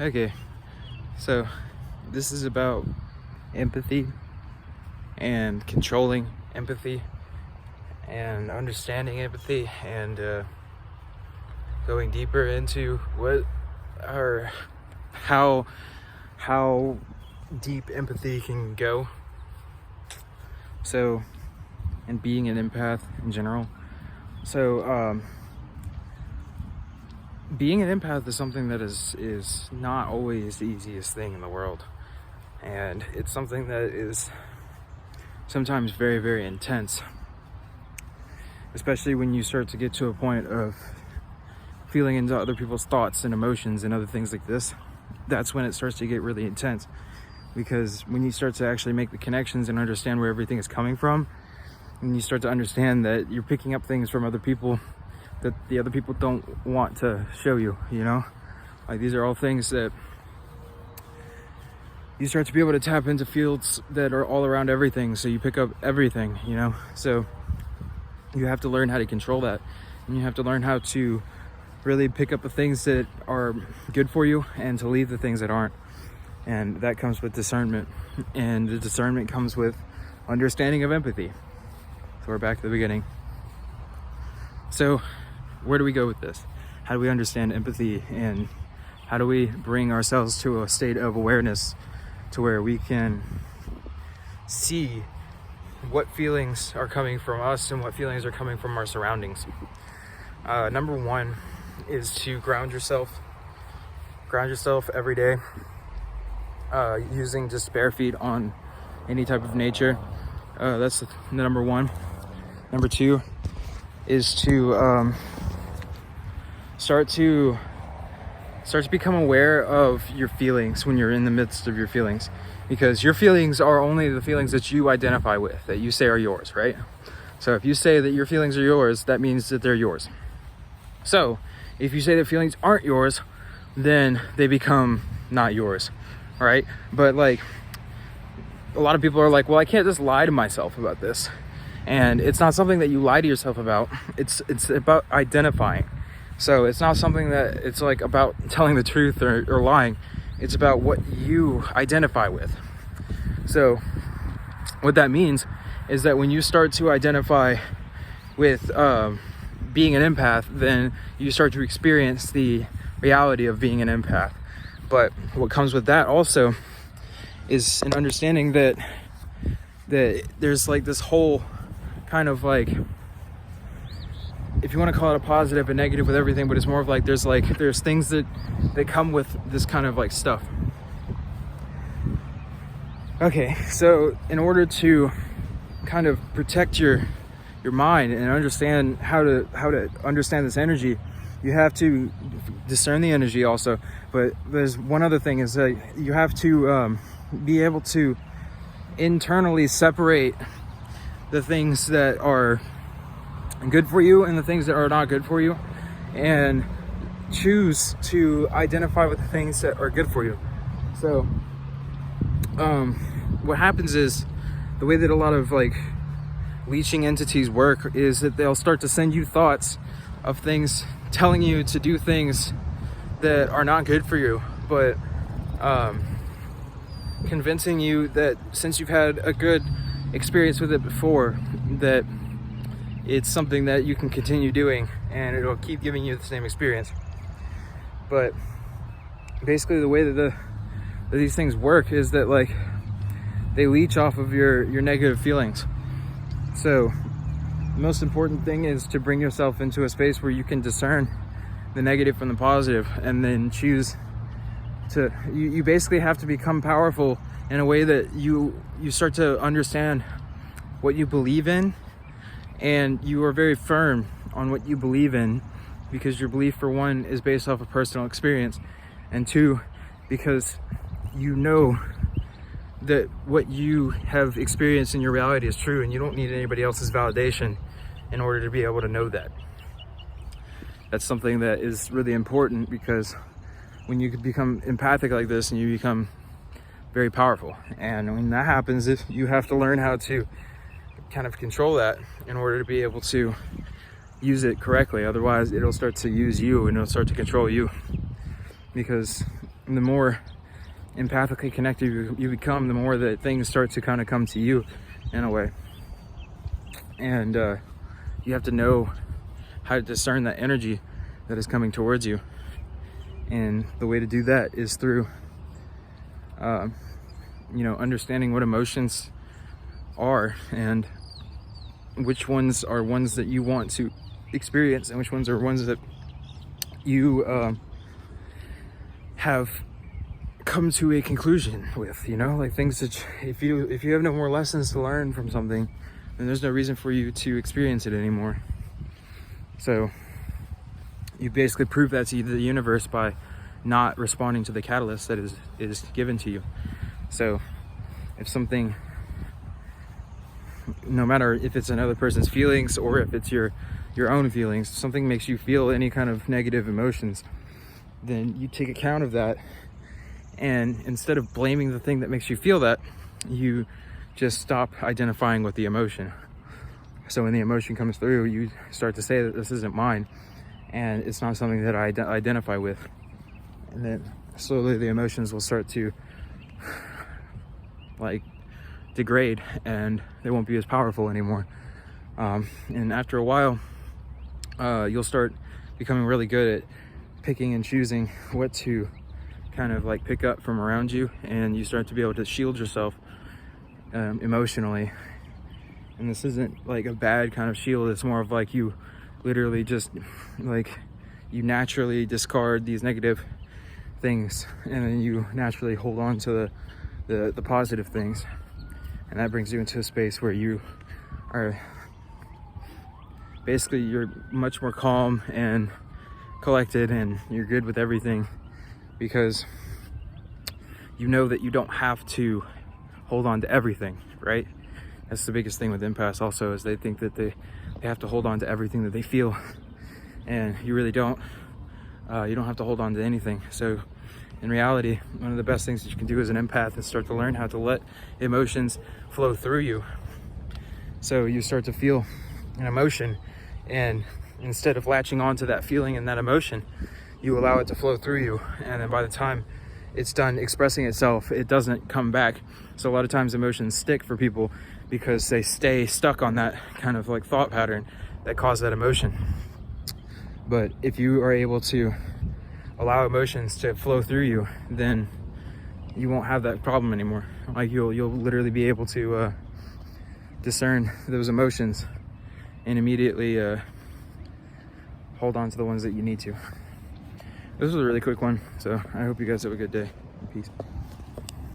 Okay, so this is about empathy and controlling empathy and understanding empathy and going deeper into how deep empathy can go. So, and being an empath in general. So, being an empath is something that is not always the easiest thing in the world. And it's something that is sometimes very, very intense. Especially when you start to get to a point of feeling into other people's thoughts and emotions and other things like this. That's when it starts to get really intense. Because when you start to actually make the connections and understand where everything is coming from, and you start to understand that you're picking up things from other people that the other people don't want to show you, you know? Like, these are all things that you start to be able to tap into fields that are all around everything, so you pick up everything, you know? So you have to learn how to control that, and you have to learn how to really pick up the things that are good for you and to leave the things that aren't. And that comes with discernment, and the discernment comes with understanding of empathy. So we're back to the beginning. So where do we go with this? How do we understand empathy, and how do we bring ourselves to a state of awareness to where we can see what feelings are coming from us and what feelings are coming from our surroundings? Number one is to ground yourself every day, using just bare feet on any type of nature. That's the number one. Number two is to start to become aware of your feelings when you're in the midst of your feelings, because your feelings are only the feelings that you identify with, that you say are yours, right? So if you say that your feelings are yours, that means that they're yours. So if you say that feelings aren't yours, then they become not yours, right? But like, a lot of people are like, well, I can't just lie to myself about this. And it's not something that you lie to yourself about. It's about identifying. So it's not something that it's like about telling the truth or lying. It's about what you identify with. So what that means is that when you start to identify with being an empath, then you start to experience the reality of being an empath. But what comes with that also is an understanding that there's like this whole kind of like, if you want to call it a positive and negative with everything, but it's more of like there's things that come with this kind of like stuff. Okay, so in order to kind of protect your mind and understand how to understand this energy, you have to discern the energy also. But there's one other thing, is that you have to be able to internally separate the things that are good for you and the things that are not good for you, and choose to identify with the things that are good for you. So what happens is, the way that a lot of like leeching entities work is that they'll start to send you thoughts of things telling you to do things that are not good for you, but convincing you that since you've had a good experience with it before, that it's something that you can continue doing and it'll keep giving you the same experience. But basically the way that these things work is that like they leech off of your negative feelings. So the most important thing is to bring yourself into a space where you can discern the negative from the positive, and then choose to, you basically have to become powerful in a way that you start to understand what you believe in, and you are very firm on what you believe in, because your belief, for one, is based off of personal experience, and two, because you know that what you have experienced in your reality is true, and you don't need anybody else's validation in order to be able to know that. That's something that is really important, because when you become empathic like this, and you become very powerful, and when that happens, you have to learn how to kind of control that in order to be able to use it correctly. Otherwise it'll start to use you, and it'll start to control you, because the more empathically connected you become, the more that things start to kind of come to you in a way. And you have to know how to discern that energy that is coming towards you. And the way to do that is through, understanding what emotions are and which ones are ones that you want to experience and which ones are ones that you have come to a conclusion with, like things that if you have no more lessons to learn from something, then there's no reason for you to experience it anymore. So you basically prove that to the universe by not responding to the catalyst that is given to you. So if something, no matter if it's another person's feelings or if it's your own feelings, if something makes you feel any kind of negative emotions, then you take account of that, and instead of blaming the thing that makes you feel that, you just stop identifying with the emotion. So when the emotion comes through, you start to say that this isn't mine and it's not something that I identify with. And then slowly the emotions will start to degrade and they won't be as powerful anymore. And after a while, you'll start becoming really good at picking and choosing what to kind of pick up from around you, and you start to be able to shield yourself emotionally. And this isn't a bad kind of shield, it's more of you literally just you naturally discard these negative things and then you naturally hold on to the positive things, and that brings you into a space where you are basically, you're much more calm and collected and you're good with everything, because you know that you don't have to hold on to everything, right? That's the biggest thing with empaths also, is they think that they have to hold on to everything that they feel, and you really don't. You don't have to hold on to anything. So in reality, one of the best things that you can do as an empath is start to learn how to let emotions flow through you. So you start to feel an emotion, and instead of latching on to that feeling and that emotion, you allow it to flow through you, and then by the time it's done expressing itself, it doesn't come back. So a lot of times emotions stick for people because they stay stuck on that kind of thought pattern that caused that emotion. But if you are able to allow emotions to flow through you, then you won't have that problem anymore. You'll literally be able to discern those emotions and immediately hold on to the ones that you need to. This was a really quick one, so I hope you guys have a good day. Peace.